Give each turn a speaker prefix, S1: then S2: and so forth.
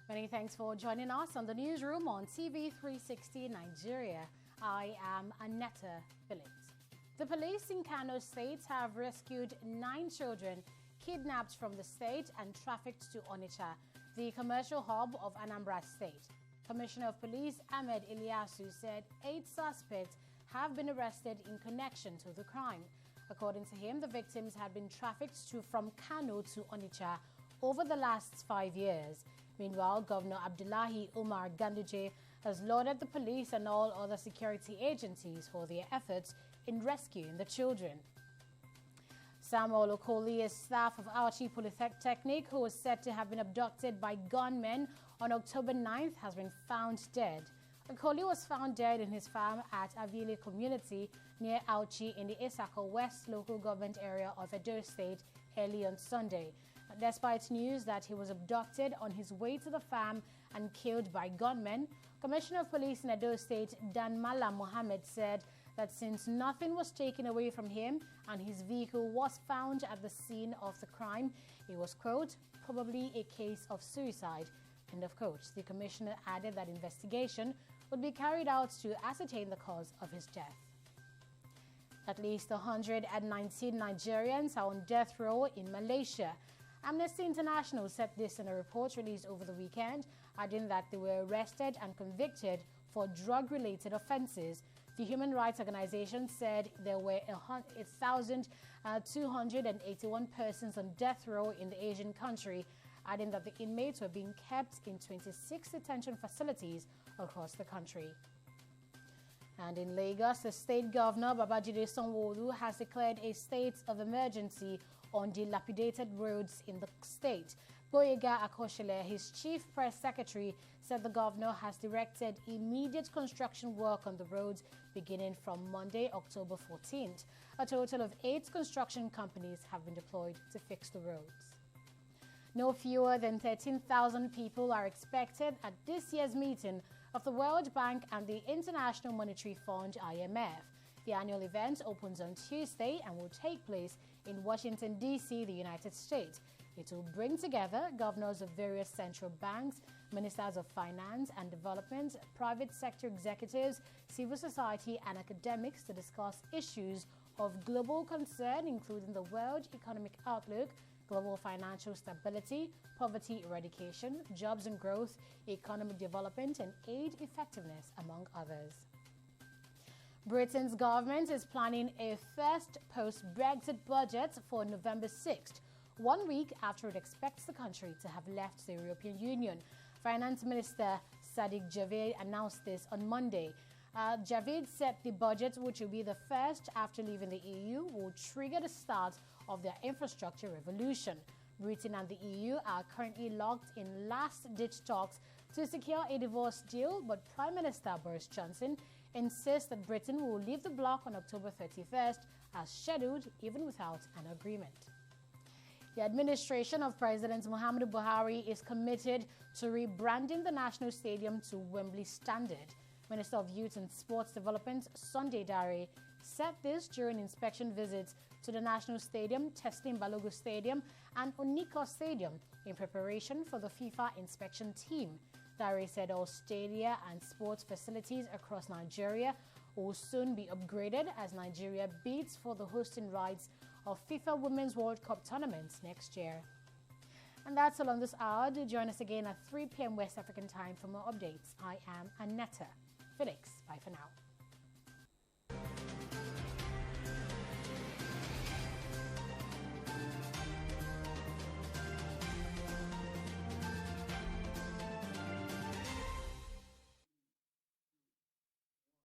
S1: Many thanks for joining us on the newsroom on TV 360 Nigeria. I am Annetta Phillips. The police in Kano State have rescued 9 children kidnapped from the state and trafficked to Onitsha, the commercial hub of Anambra State. Commissioner of Police Ahmed Ilyasu said 8 suspects have been arrested in connection to the crime. According to him, the victims had been trafficked from Kano to Onitsha over the last 5 years. Meanwhile, Governor Abdullahi Umar Ganduje has lauded the police and all other security agencies for their efforts in rescuing the children. Samuel Okoli, a staff of Auchi Polytechnic, who was said to have been abducted by gunmen on October 9th, has been found dead. Okoli was found dead in his farm at Avile community near Auchi in the Isako West local government area of Edo State early on Sunday. Despite news that he was abducted on his way to the farm and killed by gunmen, Commissioner of Police in Edo State Danmala Mohammed said that since nothing was taken away from him and his vehicle was found at the scene of the crime, it was, quote, probably a case of suicide, end of quote. The commissioner added that investigation would be carried out to ascertain the cause of his death. At least 119 Nigerians are on death row in Malaysia. Amnesty International said this in a report released over the weekend, adding that they were arrested and convicted for drug-related offenses. The human rights organization said there were 1,281 persons on death row in the Asian country, adding that the inmates were being kept in 26 detention facilities across the country. And in Lagos, the state governor, Babajide Sanwo-Olu, has declared a state of emergency on dilapidated roads in the state. Boyega Akoshile, his chief press secretary, said the governor has directed immediate construction work on the roads beginning from Monday, October 14th. A total of 8 construction companies have been deployed to fix the roads. No fewer than 13,000 people are expected at this year's meeting of the World Bank and the International Monetary Fund (IMF). The annual event opens on Tuesday and will take place in Washington, D.C., the United States. It will bring together governors of various central banks, ministers of finance and development, private sector executives, civil society and academics to discuss issues of global concern, including the world economic outlook, global financial stability, poverty eradication, jobs and growth, economic development, and aid effectiveness, among others. Britain's government is planning a first post-Brexit budget for November 6th, 1 week after it expects the country to have left the European Union. Finance Minister Sadiq Javid announced this on Monday. Javid said the budget, which will be the first after leaving the EU, will trigger the start of their infrastructure revolution. Britain and the EU are currently locked in last-ditch talks to secure a divorce deal, but Prime Minister Boris Johnson insists that Britain will leave the bloc on October 31st as scheduled, even without an agreement. The administration of President Muhammadu Buhari is committed to rebranding the National Stadium to Wembley standard. Minister of Youth and Sports Development Sunday Dare said this during inspection visits to the National Stadium, Teslim Balogun Stadium and Oniko Stadium in preparation for the FIFA inspection team. Dare said all stadia and sports facilities across Nigeria will soon be upgraded as Nigeria bids for the hosting rights of FIFA Women's World Cup tournaments next year. And that's all on this hour. Do join us again at 3 p.m. West African time for more updates. I am Annetta Felix. Bye for now.